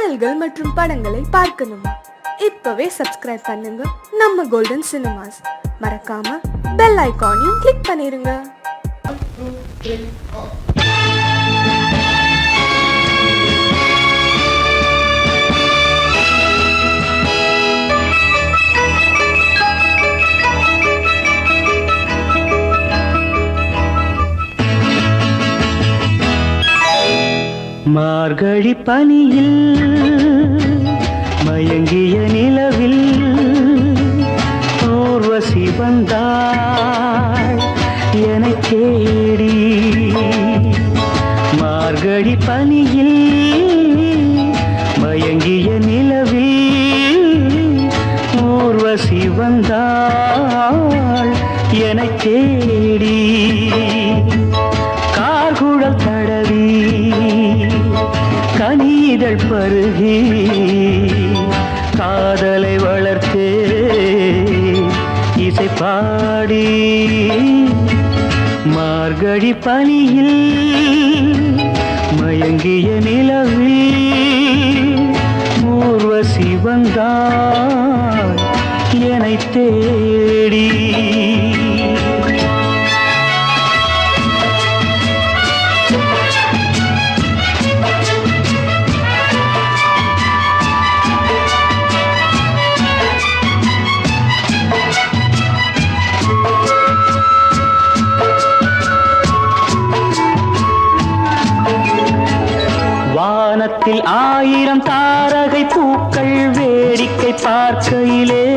பாடல்கள் மற்றும் படங்களை பார்க்கணுமா? இப்பவே சப்ஸ்கிரைப் பண்ணுங்க நம்ம கோல்டன் சினிமாஸ். மறக்காம பெல் ஐகானையும் கிளிக் பண்ணிருங்க. மார்கழி பனியில் மயங்கிய நிலவில் ஊர்வசி வந்தாள் என்னை தேடி. மார்கழி பனியில் மயங்கிய நிலவில் ஊர்வசி வந்தாள் என்னை தேடி. கார்குழல் தடவி கனிதழ் பருகி காதலை வளர்த்தே இசை பாடி. மார்கழி பனியில் மயங்கிய நிலவில் ஊர்வசி வந்தாள் என்னை தேடி. வானத்தில் 1000 தாரகை பூக்கள் வேடிக்கை பார்க்கையிலே.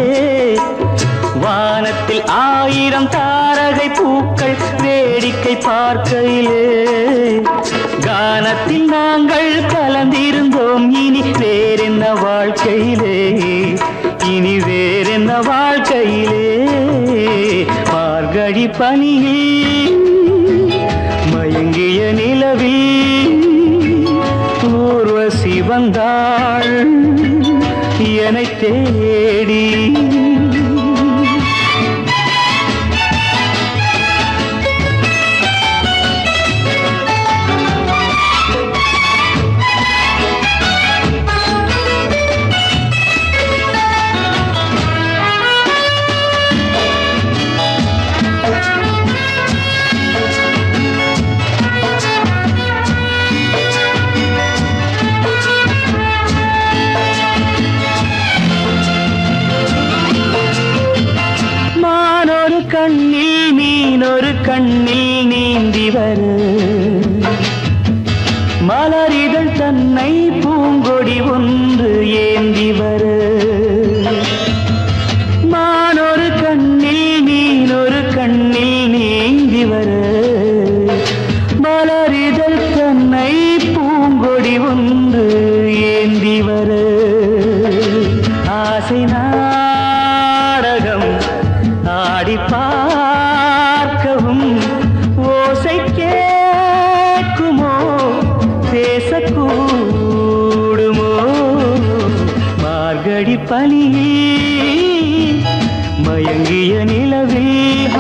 வானத்தில் 1000 தாரகை பூக்கள் வேடிக்கை பார்க்கையிலே. கானத்தில் நாங்கள் கலந்திருந்தோம். இனி வேறென்ன வாழ்க்கையிலே, இனி வேறென்ன வாழ்க்கையிலே. மார்கழி பனியில் மயங்கிய நிலவில் ஊர்வசி வந்தாள் என்னை தேடி. கண்ணில் மீனொரு கண்ணில் நீந்தி வர மலரிதழ் தன்னை பூங்கொடி ஒன்று ஏந்தி வர. மானொரு கண்ணில் மீனொரு கண்ணில் நீந்தி வர மலரிதழ் தன்னை பூங்கொடி ஒன்று ஏந்தி வர. ஆசை நாடகம் ஆடி பார்க்கவும் ஓசை கேட்குமோ, பேசக்கூடுமோ. மார்கழி பனியில் மயங்கிய நிலவில்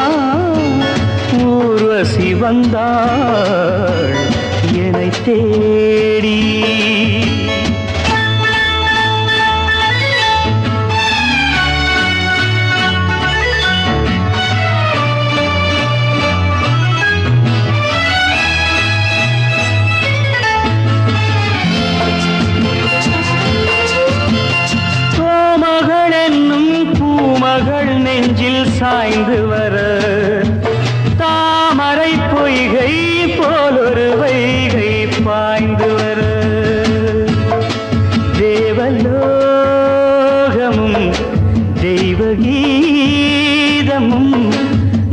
ஊர்வசி வந்தாள் என்னை தேடி. மகள் நெஞ்சில் சாய்ந்து வர தாமரை பொய்கை போலொரு வைகை பாய்ந்து வர. தேவலோகமும் தெய்வகீதமும்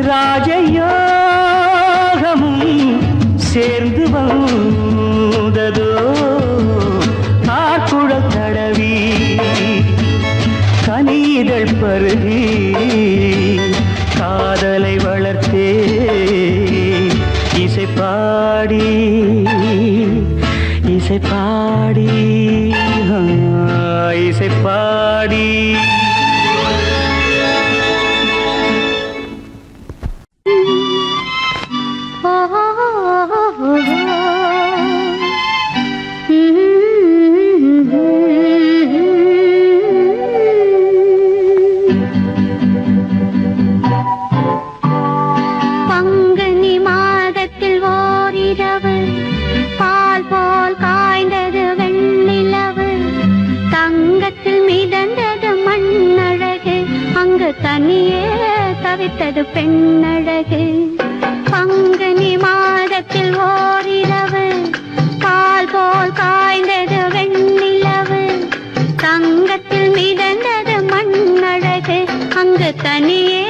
ராஜயோகமும் சேர்ந்து வந்ததோ. கார்குழல் தடவி கனிதழ் பருகி காதலை வளர்த்தே இசை பாடி இசை பாடி இசை பாடி. Mm-hmm. தவித்தது பெண்ணழகு. பங்குனி மாதத்தில் ஓரிரவு பால் போல் காய்ந்தது வெண்ணிலவு. தங்கத்தில் மிதந்தது மண்ணழகு, அங்கு தனியே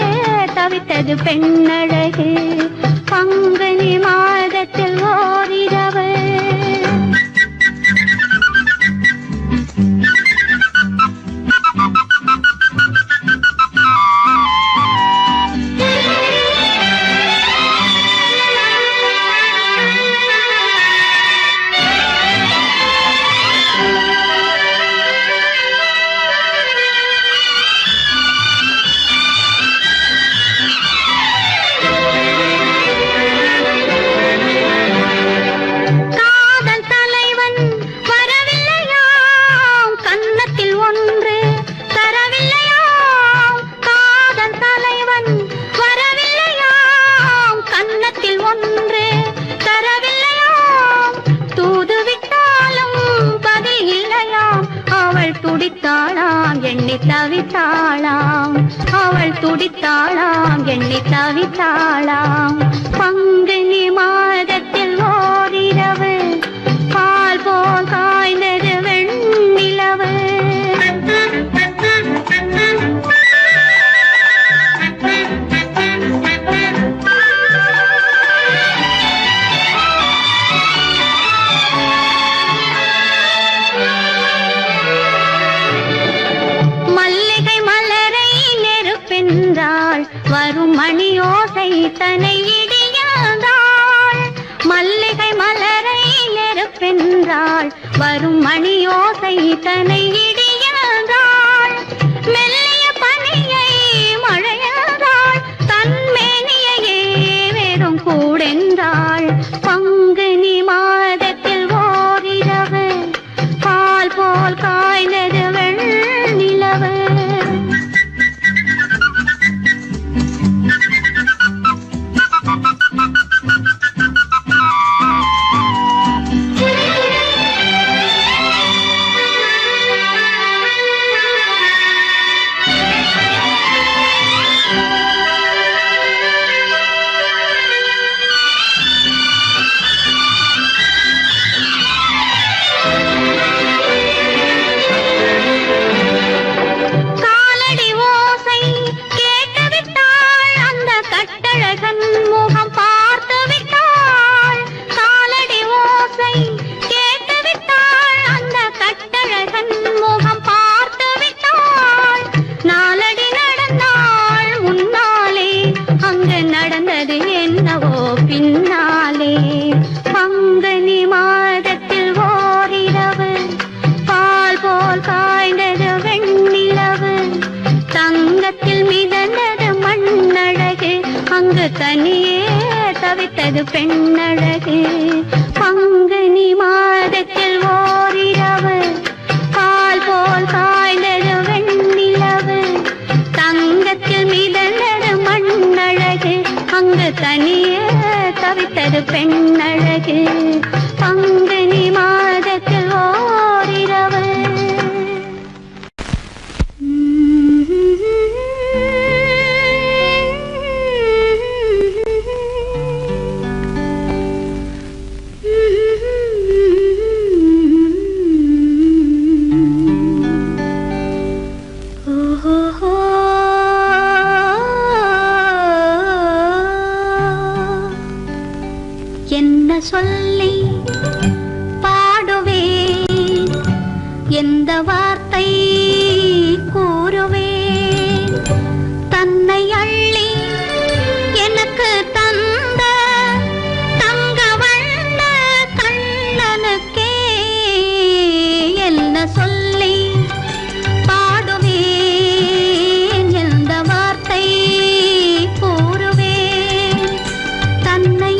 தவித்தது பெண்ணழகு. பங்குனி மாதத்தில் ஓரிரவு. அவள் துடித்தாளாம் எண்ணி தவித்தாளாம். பங்குனி மாதத்தில் ஓரிரவு பால் போல் காய்ந்தது வெண்ணிலவு. வரும் மணியோசை தனை இடியாதாள். மல்லிகை மலரை நெருப்பென்றாள், வரும் மணியோசை தனை இடியாதாள். மெல்லிய பனியை மழையாதாள், தன்மேனியையே வெறும் கூடென்றாள். பங்குனி மாதத்தில் ஓரிரவு பால் போல் காய்ந்தது வெண்ணிலவு. பின்னாலே பங்குனி மாதத்தில் ஓரிரவு பால் போல் காய்ந்தது வெண்ணிலவு. தங்கத்தில் மிதந்தது மண்ணழகு, அங்கு தனியே தவித்தது பெண்ணழகு. பங்குனி மாதத்தில் ஓரிரவு பால் போல் காய்ந்தது வெண்ணிலவு. தங்கத்தில் மிதந்தது மண்ணழகு, அங்கு தனியே தவித்தது பெண்ணழகு. பங்குனி மாதத்தில் ஓரிரவு. என்ன சொல்லி பாடுவேன், எந்த வார்த்தை கூறுவேன். தன்னை அள்ளி எனக்கு தந்த தங்க வண்ண கண்ணனுக்கே என்ன சொல்லி பாடுவேன், எந்த வார்த்தை கூறுவேன். தன்னை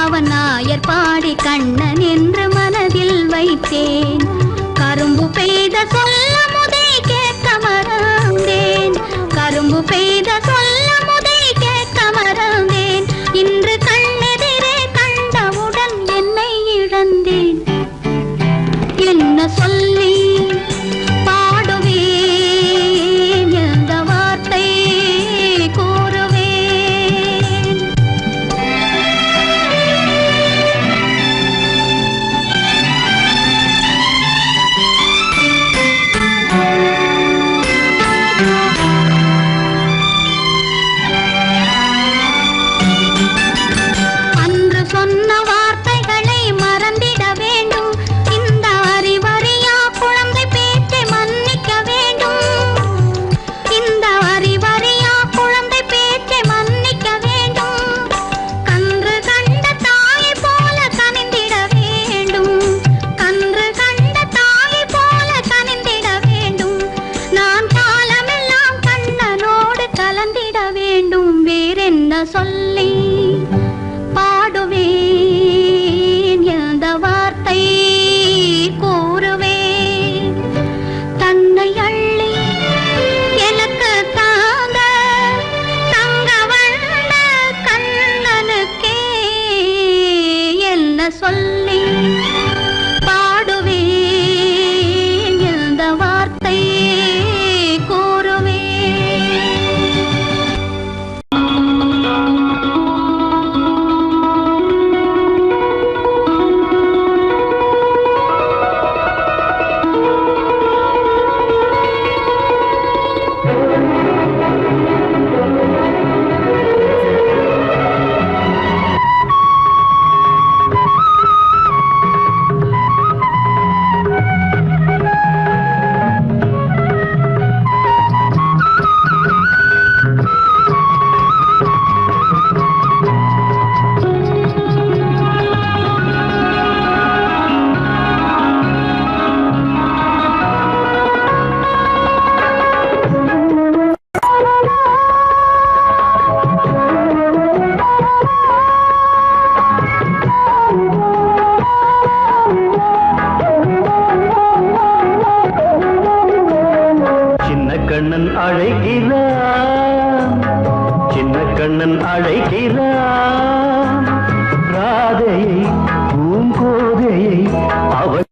அவன் நாயர் பாடி கண்ணன் என்று மனதில் வைத்தேன். கரும்பு பெய்த சொல்ல முதை கேட்க மறந்தேன். கரும்பு பெய்த சொல்ல முதை கேட்க மறந்தேன். இன்று கண்ணெதிரே கண்டவுடன் என்னை இழந்தேன். என்ன சொல்லி பாடுவேன், எந்த வார்த்தை கூறுவேன்? அன்று சொன்ன வார்த்தைகளை மறந்திட வேண்டும். இந்த அறிவறியா குழந்தை பேச்சை மன்னிக்க வேண்டும். இந்த அறிவறியா குழந்தை பேச்சை மன்னிக்க வேண்டும். கன்று கண்ட தாயை போல கனிந்திட வேண்டும். கன்று கண்ட தாயை போல கனிந்திட வேண்டும். நான் காலமெல்லாம் கண்ணனோடு கலந்திட வேண்டும். வேறென்ன சொல்லி பாடுவேன், எந்த வார்த்தை கூறுவேன்? தன்னை அள்ளி எனக்கு தாங்க தங்க வண்ண கண்ணனுக்கே என்ன சொல்லி பாடுவேன், எந்த வார்த்தை கூறுவேன்? சின்ன கண்ணன் அழைக்கிறான், சின்ன கண்ணன் அழைக்கிறான். ராதையை பூங்கோதையை அவள்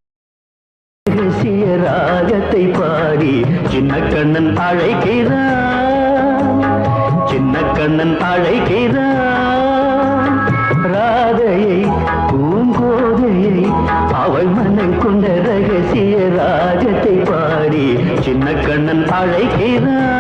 ரகசிய ராகத்தை பாடி சின்ன கண்ணன் அழைக்கிறான், சின்ன கண்ணன் அழைக்கிறான். ராதையை பூங்கோதையை அவள் மனம் கொண்ட ரகசிய ராகத்தை பாடி சின்ன கண்ணன் அழைக்கிறான்.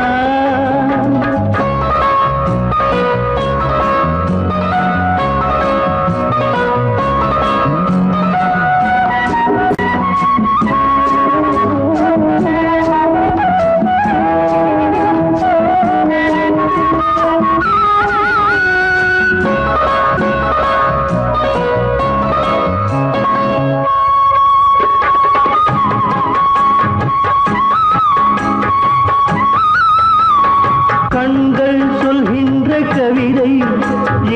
கண்கள் சொல்கின்ற கவிதை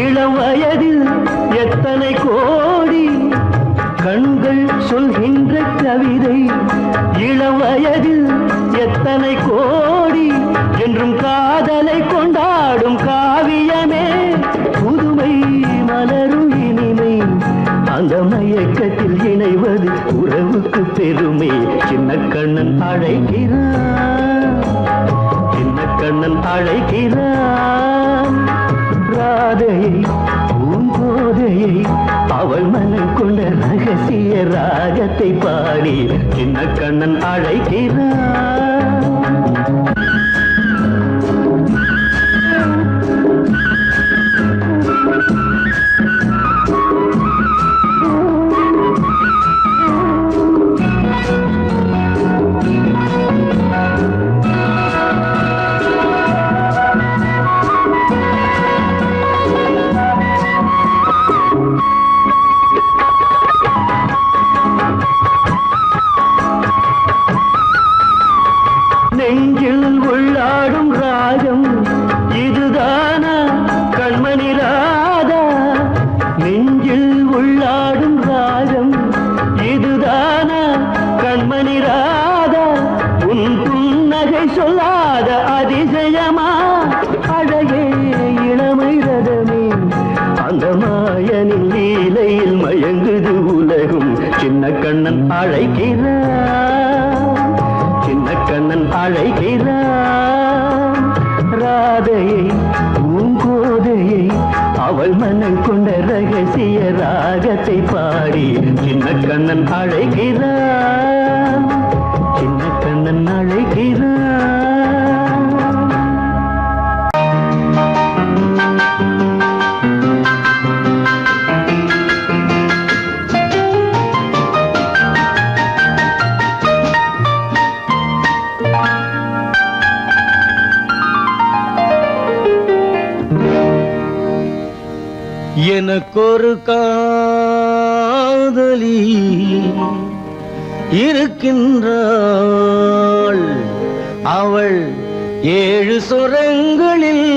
இளம் வயதில் எத்தனை கோடி. கண்கள் சொல்கின்ற கவிதை இளம் வயதில் எத்தனை கோடி. என்றும் காதலை கொண்டாடும் காவியமே புதுமை மலரும் இனிமை. அந்த மயக்கத்தில் இணைவது உறவுக்கு பெருமை. சின்ன கண்ணன் அழைக்கிறான், சின்ன கண்ணன் அழைக்கிறான். ராதையை பூங்கோதையை அவள் மனம் கொண்ட ரகசிய ராகத்தை பாடி சின்ன கண்ணன் அழைக்கிறான். உள்ளாடும் ராகம் இதுதானா கண்மணி ராதா உன் புன்னகை சொல்லாத அதிசயமா அழகே இளமை ரதமே அந்த மாயனின் லீலையில் மயங்குது உலகும் சின்ன கண்ணன் அழைக்கிறான் சின்ன கண்ணன் அழைக்கிறான் ராதையை பூங்கோதையை அவள் மனம் கொண்ட ரகசிய ராகத்தை பாடி சின்ன கண்ணன் அழைக்கிறான் சின்ன கண்ணன் அழைக்கிறான். எனக்கொரு காதலி இருக்கின்றாள் அவள் 7 சுரங்களில்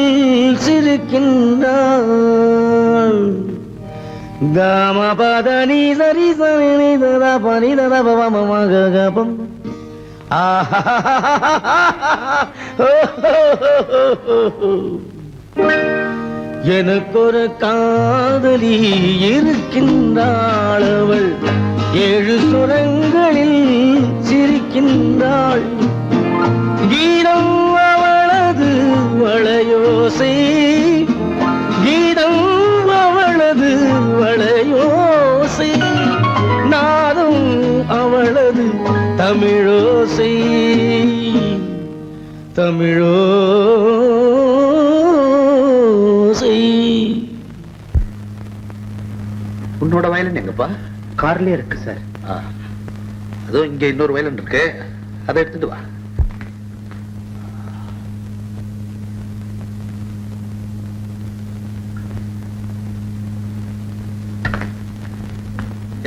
சிரிக்கின்றாள் காமபதனி சரி சரி ததா பனி ததா பவமகபம் ஆஹா எனக்கொரு காதலி இருக்கின்றாள் அவள் 7 சுரங்களில் சிரிக்கின்றாள் கீதம் அவளது வளையோசை கீதம் அவளது வளையோசை நாதம் அவளது தமிழோசை உன்னோட வயலன் எங்கப்பா? கார்லயே இருக்கு சார். அதுவும் இங்க இன்னொரு வயலன் இருக்கு, அதை எடுத்துட்டு வா.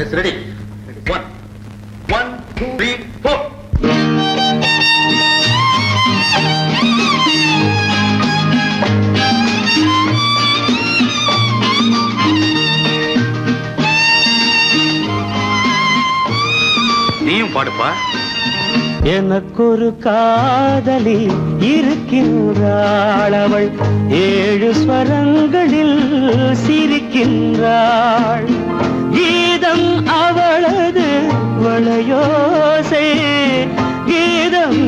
S ready. 1 2 3 4. நீயும் பாடுப்பா. எனக்கொரு காதலி இருக்கின்றாள் அவள் 7 ஸ்வரங்களில் சிரிக்கின்றாள் கீதம் அவளது வளையோசை கீதம்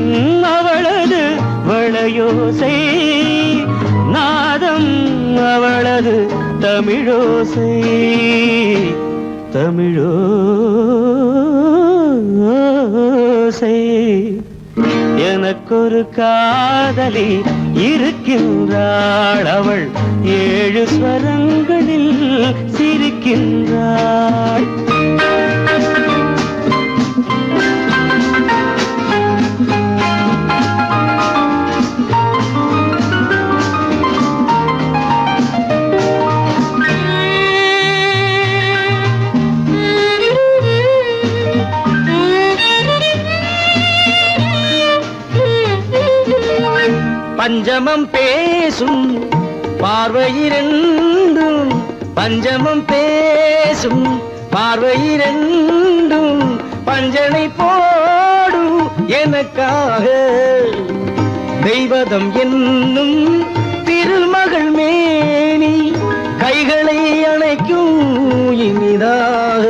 அவளது வளையோசை நாதம் அவளது தமிழோசை தமிழோசை எனக்கொரு காதலி இருக்கின்றாள் அவள் 7 ஸ்வரங்களில் சிரிக்கின்றாள் பஞ்சமம் பேசும் பார்வையிரண்டும் பஞ்சமம் பேசும் பார்வையிரண்டும் பஞ்சனை போடும் எனக்காக தெய்வதம் என்னும் திருமகள் மேனி கைகளை அணைக்கும் இனிதாக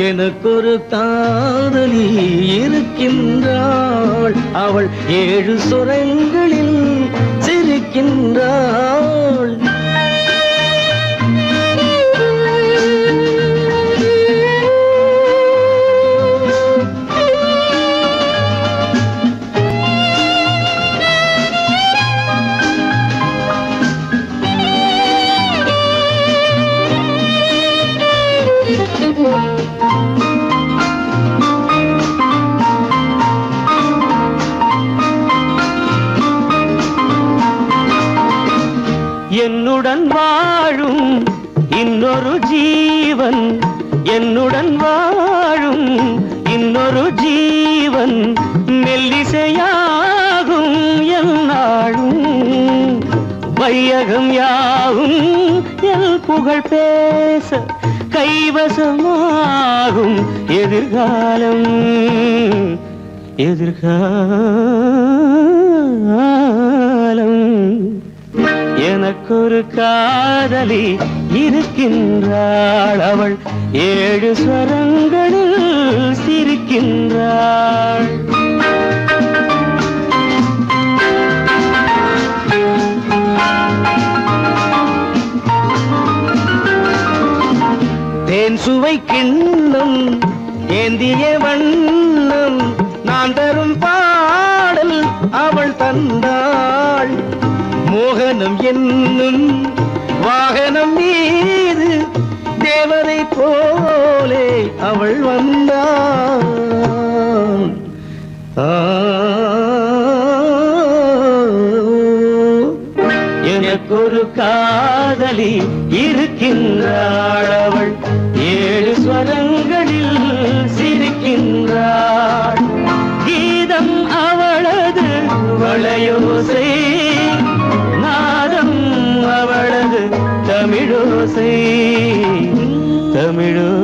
எனக்கொரு காதலி இருக்கின்றாள் அவள் 7 சுரங்களில் சிரிக்கின்றாள் என்னுடன் வாழும் இன்னொரு ஜீவன் என்னுடன் வாழும் இன்னொரு ஜீவன் மெல்லிசையாகும் என்னாலும் வையகம் யாவும் எல் புகழ் பேச கைவசமாகும் எதிர்காலம் எதிர்காலம் எனக்கொரு காதலி இருக்கின்றாள் அவள் 7 ஸ்வரங்களில் சிரிக்கின்றாள் தேன் சுவை கிண்ணம் ஏந்திய வண்ணம் நான் தரும் பாடல் அவள் தந்தாள் மோகனம் என்னும் வாகனம் மீது தேவதை போலே அவள் வந்தாள் எனக்கொரு காதலி இருக்கின்றாள் அவள் 7 ஸ்வரங்களில் சிரிக்கின்றாள் கீதம் அவளது வளையோசை நாதம் அவளது தமிழோசை தமிழோசை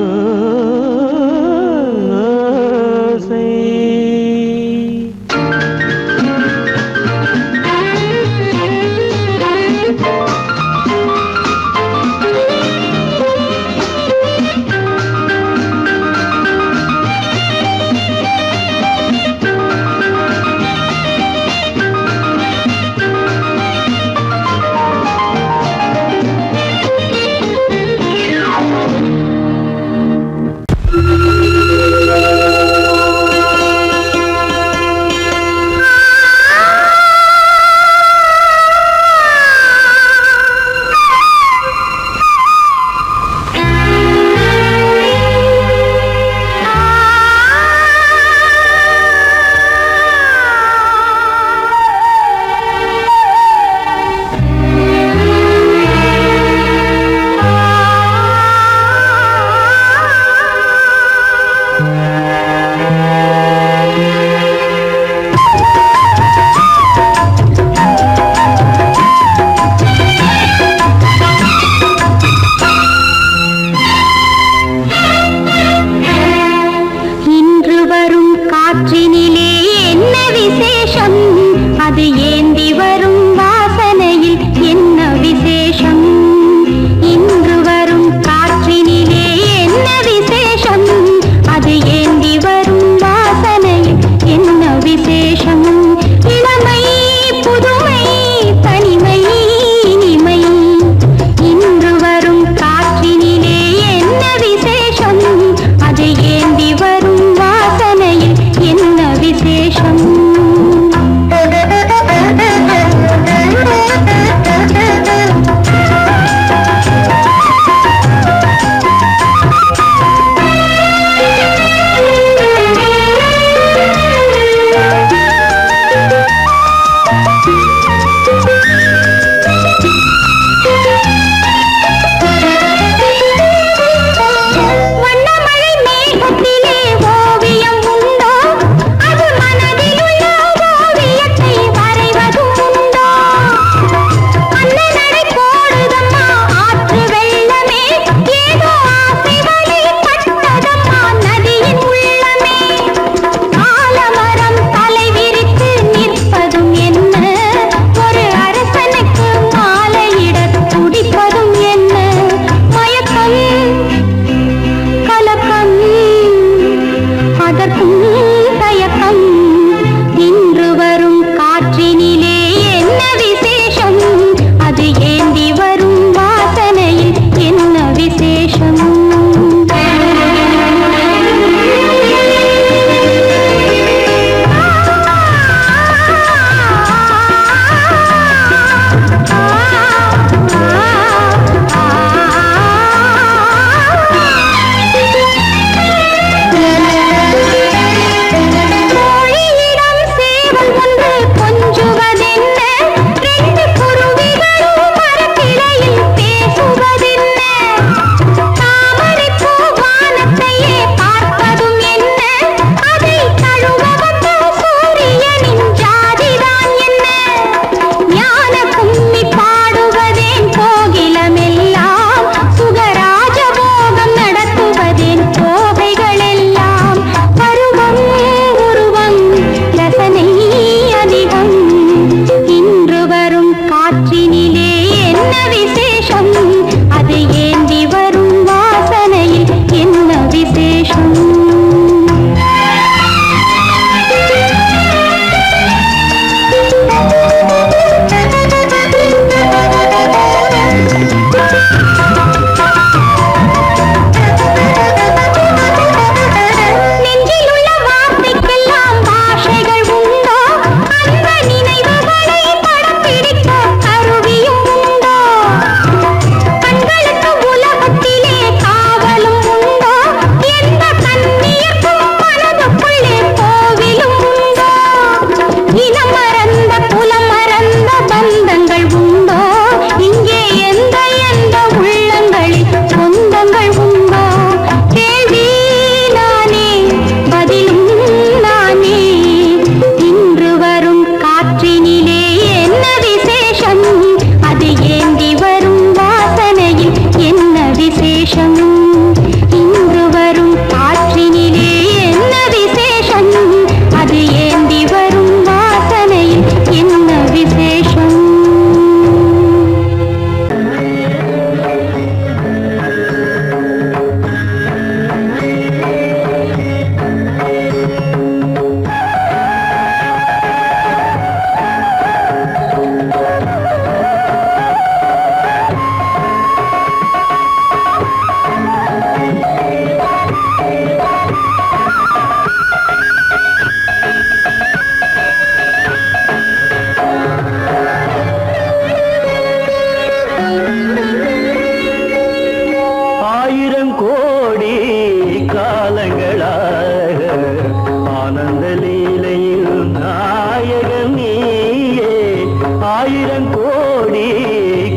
ஆயிரம் கோடி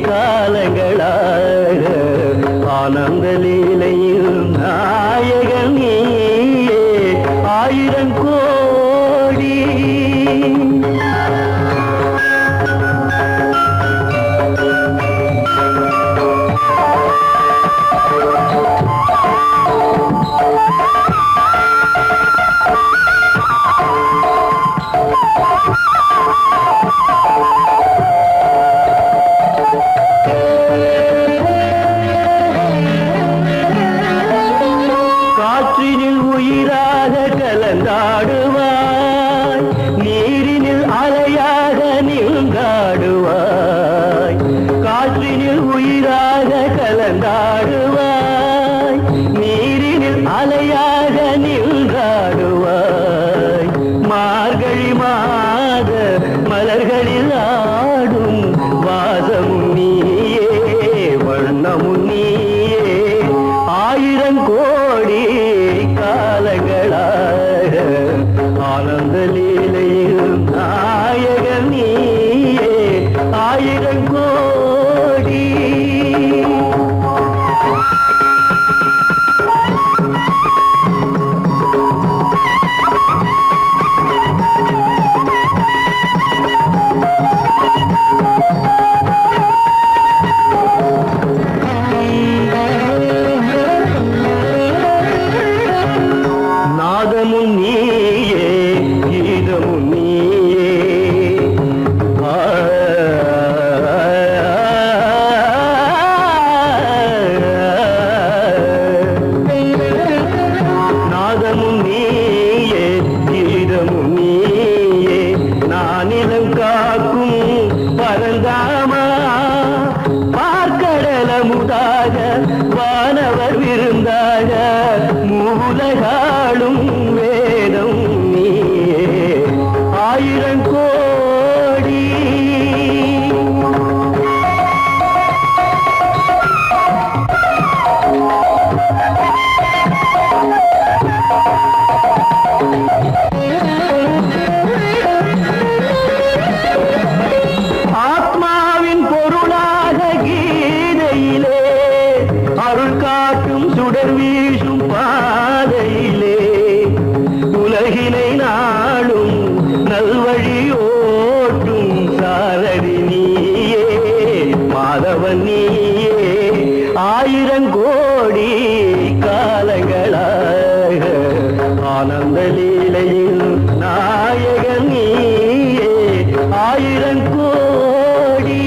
காலங்களாக ஆனந்த லீலையில் நாயகன் நீயே ஆயிரம் கோடி காற்றினில் உயிராக கலந்தாடுவாய் நீரினில் அலையாக நீங்காடுவாய் காற்றினில் உயிராக கலந்தாடுவாய் நீரினில் அலையாக நீங்காடுவாய் மார்கழி மாத மலர்களில் ஆடும் வாசமும் நீயே வண்ணமும் நீயே ஆயிரம் கோடி காலங்களாக ஆனந்த லீலையில் நாயகன் நீயே ஆயிரம் கோடி நாதமும் நீயே கீதமும் நீயே நாதமும் நீயே கீதமும் நீயே நானிலம் காக்கும் பரந்தாமா பார்க்கடலமுதாக வானவர் விருந்தாக மூலகாளும் வேதம் நீயே ஆயிரம் கோடி ஆத்மாவின் பொருளாக கீதையிலே அருள் காட்டும் சுடர் வீசும் பாதையிலே உலகினை நாளும் நல்வழி ஓட்டும் சாரதி நீயே மாதவன் நீயே ஆயிரம் கோடி காலங்களாக ஆனந்த லீலையில் நாயகன் நீயே ஆயிரம் கோடி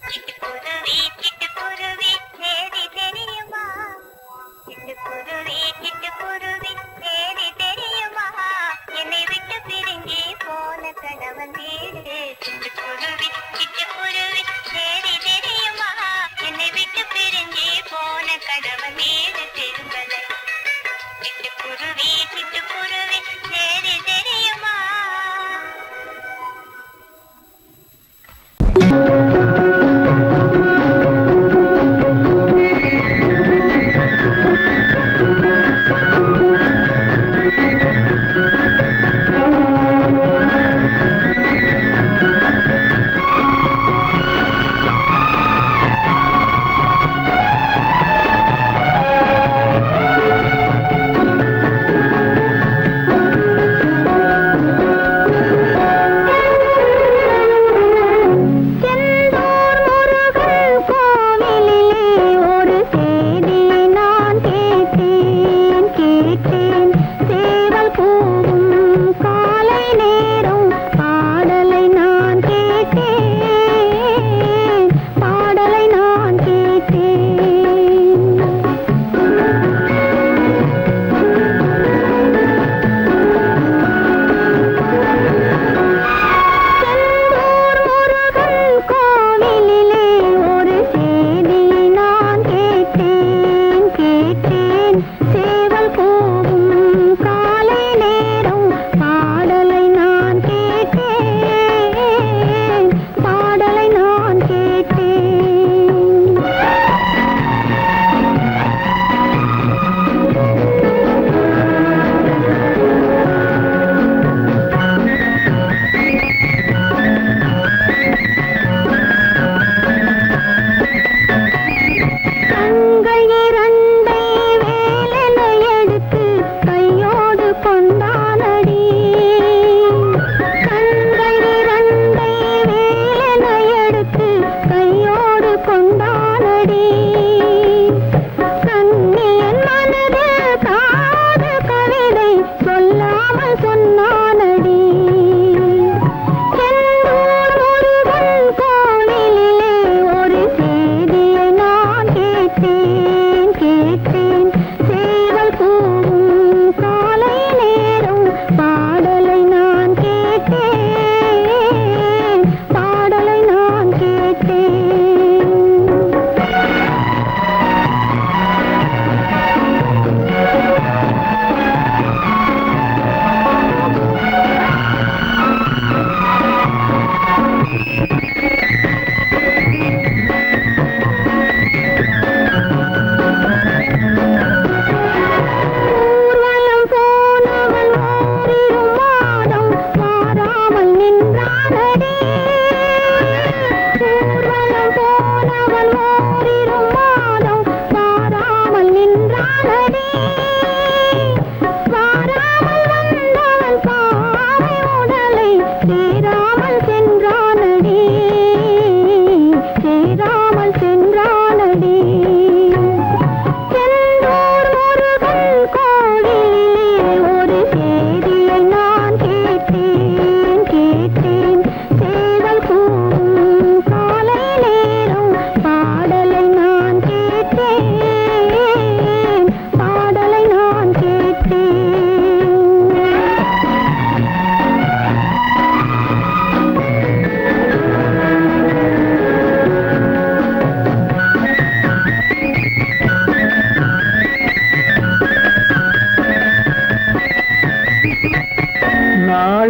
சிட்டுக்குருவி சிட்டுக்குருவி சேதி தெரியுமா சிட்டுக்குருவி சிட்டுக்குருவி சேதி தெரியுமா என்னை விட்டு பிரிஞ்சு போன கணவன் வீடு சிட்டுக்குருவி சிட்டுக்குருவி சேதி தெரியுமா என்னை விட்டு பிரிஞ்சு போன கணவன் வீடு திரும்பலை சிட்டுக்குருவி சிட்டுக்குருவி சேதி தெரியுமா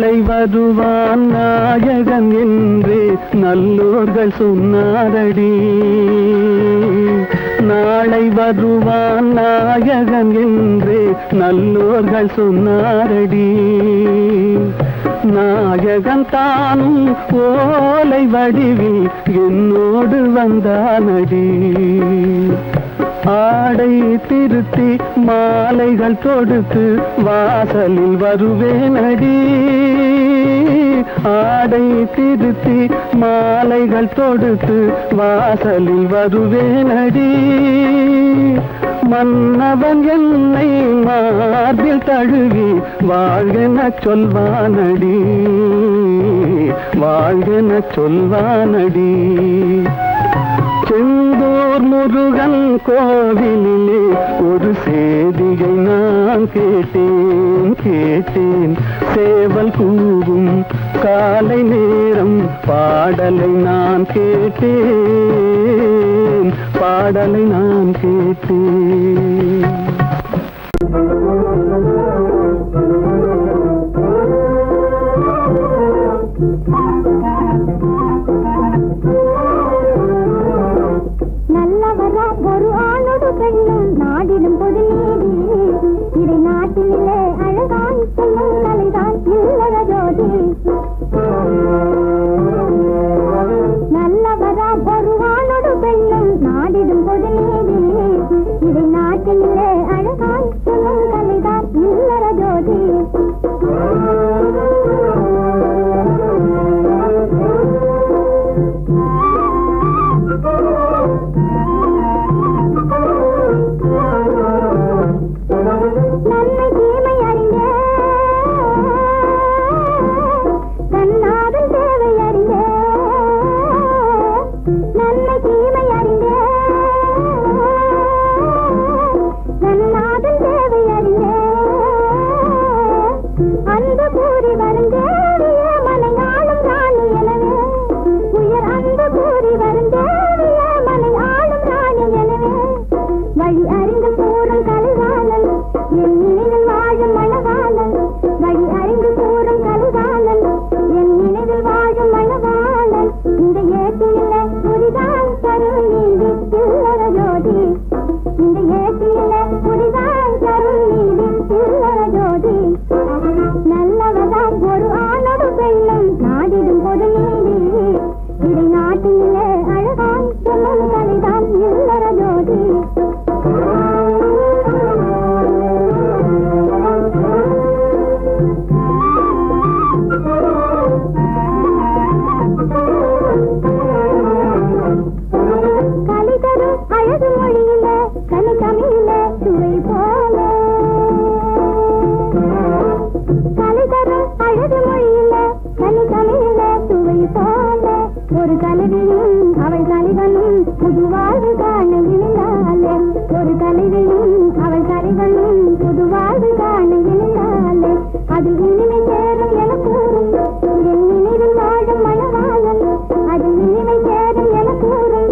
நாளை வருவான் நாயகன் என்று நல்லோர்கள் சொன்னாரடி. நாளை வருவான் நாயகன் என்று நல்லோர்கள் சொன்னாரடி. நாயகன் தானும் ஓலை வடிவில் என்னோடு வந்தானடி. ஆடை திருத்தி மாலைகள் தொடுத்து வாசலில் வருவேனடி. ஆடை திருத்தி மாலைகள் தொடுத்து வாசலில் வருவேனடி. மன்னவன் என்னை மார்பில் தழுவி வாழ்கென சொல்வானடி. வாழ்கென சொல்வானடி. செந்தூர் முருகன் கோவிலிலே ஒரு செய்தியை நான் கேட்டேன். சேவல் கூவும் காலை நேரம் பாடலை நான் கேட்டேன். பாடலை நான் கேட்டேன். நல்லவரா ஒரு ஆணோடு பெண்ணும் நாடிடும் பொது நீதி. இதை நாட்டிலே அழகாய் சொல்லும் கலைதான் இல்லற ஜோதி. நல்லவரா ஒரு ஆணோடு பெண்ணும் நாடிடும் பொது நீதி. இதை நாட்டிலே அழகாய் சொல்லும் கலைதான் இல்லற ஜோதி. நன்மை தீமை அறிந்தே கண்ணாதல் தேவை அறிந்தே. நன்மை தீமை அறிந்தே கண்ணாதல் தேவை அறிந்தே. அந்த கூறி வருந்தேவிய மலையாளும் ராணி எனவே. உயர் அந்த கூறி வருந்தேவிய மலையாளும் ராணி எனவே. வழி அறிந்து கூறும் கலைவாளன் என் நினைவில் வாழும் மணவாளன். வழி அறிந்து கூறும் கலைவாளன் என் நினைவில் வாழும் மணவாளன். இந்த ஏட்டிலே புரிதான் தரும் நீதி இல்லற ஜோதி. இந்த ஏட்டிலே புரிதான் தரும் நீதி இல்லற ஜோதி. நல்லவதான் ஒரு ஆணோடு பெண்ணும் நாடிடும் பொது நீதி. இதை நாட்டிலே அழகாய் சொல்லும் கலைதான் இல்லற ஜோதி. கலிதரும் அழகு மொழியில கனி தமிழில சுவை போல. கலிதரும் அழகு மொழியில கனி தமிழில சுவை போல. ஒரு கலவியும் அவள் கலிவனும் புது வாழ்வு காண இணைந்தாலே. ஒரு கலவியும் அவள் கலிவனும் புது வாழ்வு காண இணைந்தாலே. அது இனிமை சேரும் என கூறும் என் நினைவில் வாழும் மணவாளன். அது இனிமை சேரும் என கூறும்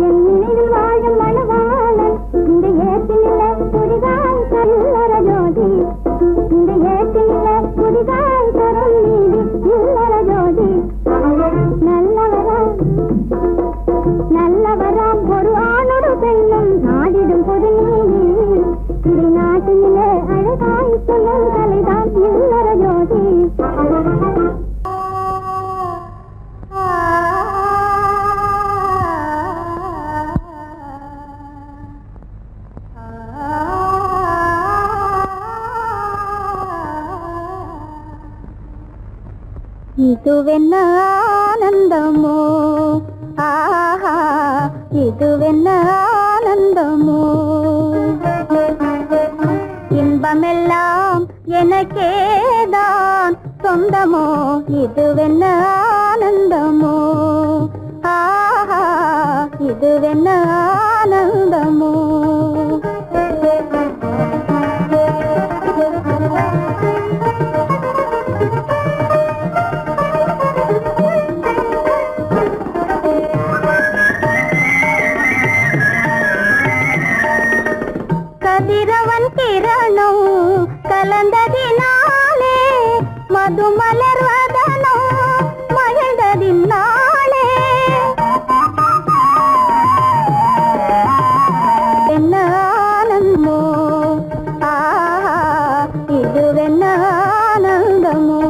என் நினைவில் வாழும் மணவாளன். இந்த ஏற்றினில புதிதாய் தருள்ளற ஜோதி. இந்த ஏற்றினில புதிதாய் தரும் நீதி இல்லற ஜோதி. நல்லவராம் ஒரு ஆணோடு பெண்ணும் நாடிடும் பொது நீதி. இதை நாட்டினிலே அழகாய் சொல்லும் கலைதான் இல்லற ஜோதி. இதுவென்ன ஆனந்தமோ ஆஹா, இதுவென்ன ஆனந்தமோ. இன்பமெல்லாம் எனக்கேதான் சொந்தமோ. இதுவென்ன ஆனந்தமோ ஆஹா, இதுவென்ன ஆனந்தமோ. கதிரவன் கிரணம் கலந்ததினாலே மது மலர்வதனோ மகிழ்ந்ததின் நாளே என்ன ஆனந்தமோ இதுவென்ன ஆனந்தமோ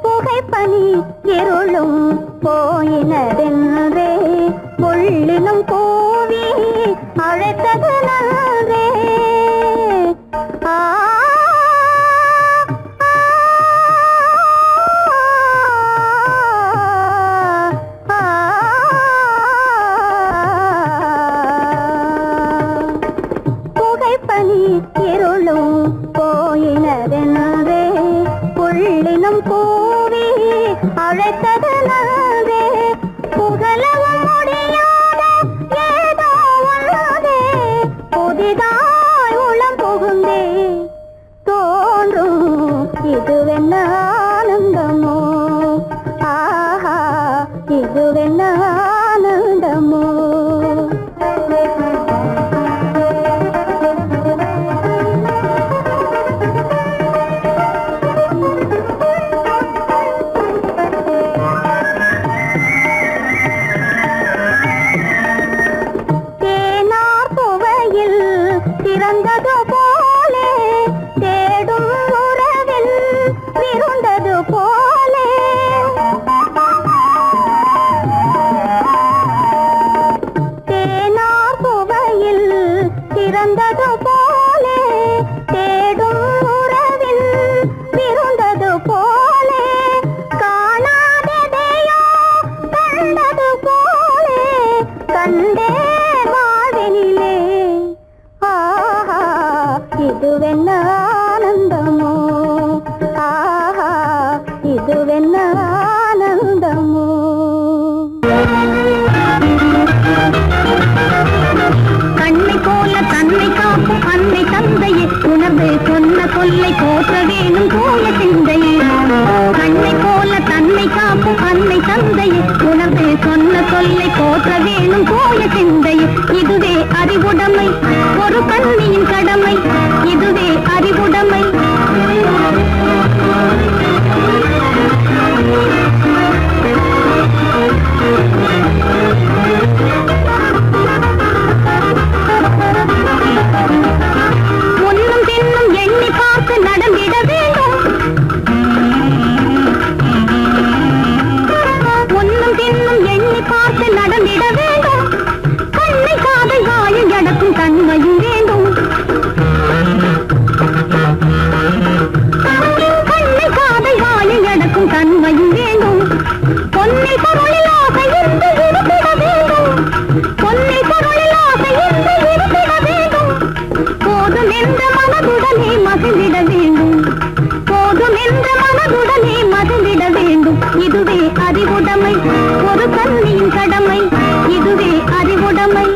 புகைப்பனி இருளும் போயினதென்றே புள்ளினும் பூவி அழைத்தது நன்றே புகைப்பனி இருளும் போயினதென்றே புள்ளினும் பூவி அழைத்தது நன்றே புகழவும் முடியாத ஏதோ உள்ளதே புதிதாய் உளம் புகுந்தே தோன்றும் இதுவென்ன ஆனந்தமோ இதுவென்ன ஆனந்தமோ திறந்தது போலே தேடும் உறவில் விருந்தது போலே தேனார் புவையில் திறந்தது போலே தேடும் உறவில் விருந்தது போலே காணாததையோ கண்டது போலே கண்டே வாழ்வினிலே இதுவென்ன ஆனந்தமோ இதுவென்ன ஆனந்தமோ கண்ணை போல தன்னை காக்கும் அன்னை தந்தையே உணர்ந்து சொன்ன சொல்லை போற்ற வேணும் போல சிந்தையே கண்ணை போல தன்னை காக்கும் அன்னை தந்தையே உணர்ந்து சொன்ன சொல்லை போற்ற வேணும் போல சிந்தையே இதுவே அறிவுடைமை ஒரு கண்ணியின் கடமை இதுவே அறிவுடைமை முன்னும் பின்னும் எண்ணி பார்த்து நடந்திட வேண்டும் முன்னும் பின்னும் எண்ணி பார்த்து நடந்திட வேண்டும் கண்ணை காதை வாயில் எடக்கும் தன்மையும் வேண்டும் கண்ணை காதை வாயில் எடக்கும் தன்மையும் வேண்டும் பொன்னில் பொருளில் ஆசை இருந்து இருந்திட வேண்டும் பொன்னில் பொருளில் ஆசை இருந்து இருந்திட வேண்டும் போதும் என்ற மனதுடனே மகிழ்ந்திட வேண்டும் போதும் என்ற மனதுடனே மகிழ்ந்திட வேண்டும் இதுவே அறிவுடைமை ஒரு கண்ணியின் கடமை இதுவே அறிவுடைமை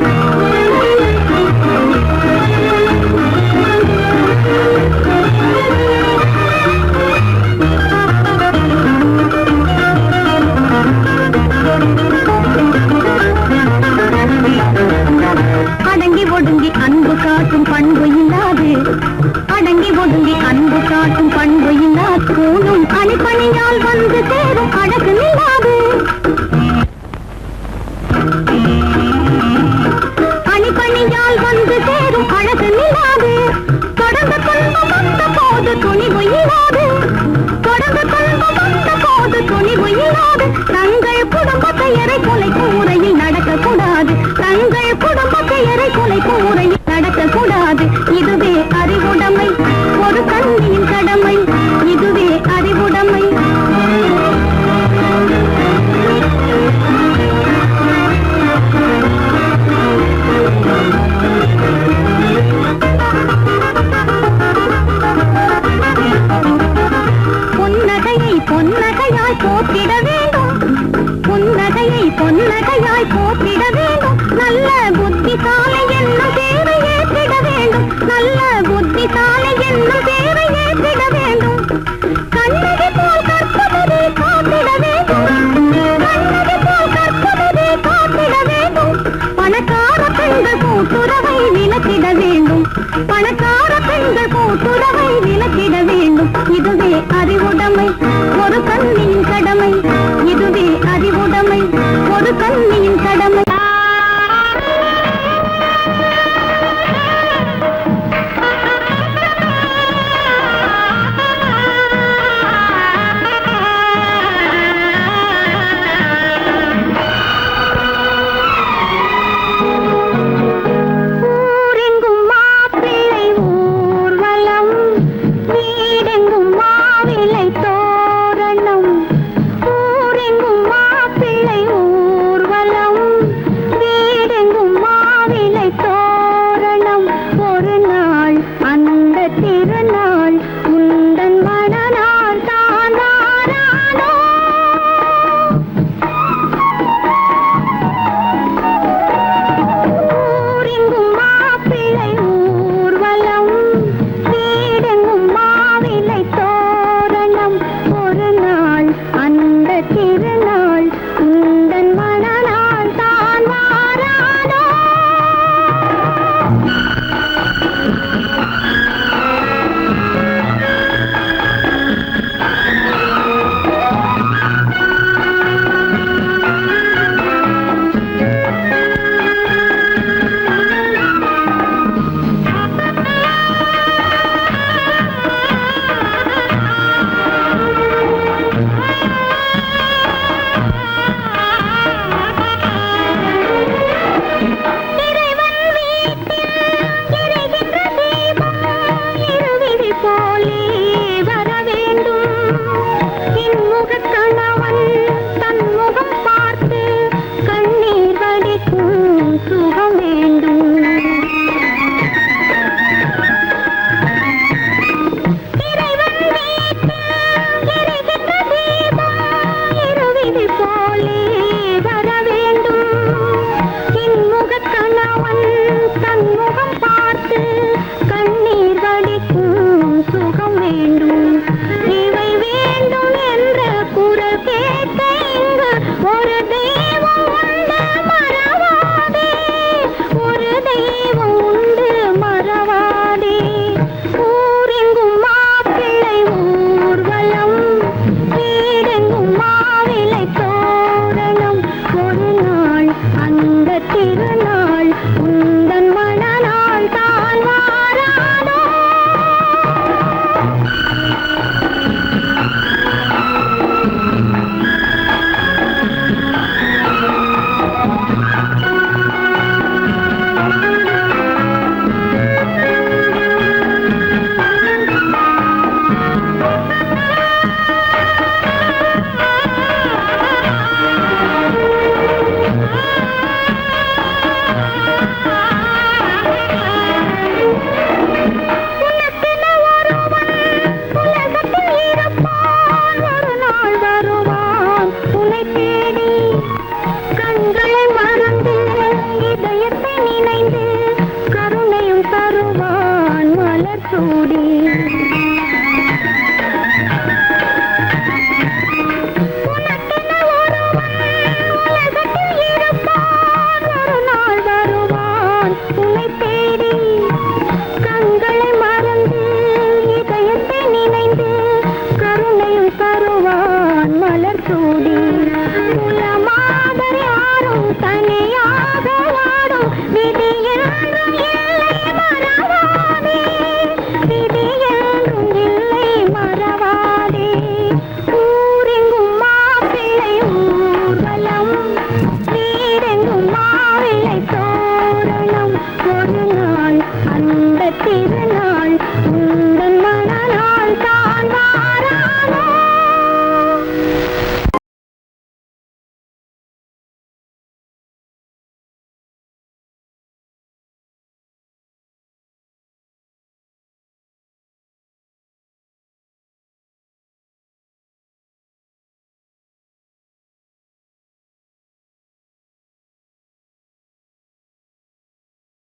அடங்கி ஒடுங்கி அன்பு காட்டும் பண்பு இல்லாது அடங்கி ஒடுங்கி அன்பு காட்டும் பண்பு இல்லாது கூணும் அணிப்பணியால் வந்து சேரும் அழகு இல்லாது அணிப்பணியால் வந்து சேரும் அழகு இல்லாது தொடர்ந்து துன்பம் வந்த போது துணிவு இல்லாது தொடர்ந்து துன்பம் வந்த போது துணிவு இல்லாது தங்கள் குடும்பத்தை எரை கொலை கூரையில் நடக்கக்கூடாது தங்கள் குடும்பத்தை எரை கொலை கூரையில் நடக்கக்கூடாது இதுவே அறிவுடைமை ஒரு கண்ணியின் கடமை இதுவே அறிவுடைமை இதுவே அறிவுடைமை ஒரு கண்ணியின் கடமை இதுவே அறிவுடைமை ஒரு கண்ணியின் கடமை போலே வர வேண்டும் என் முகக்கணவன்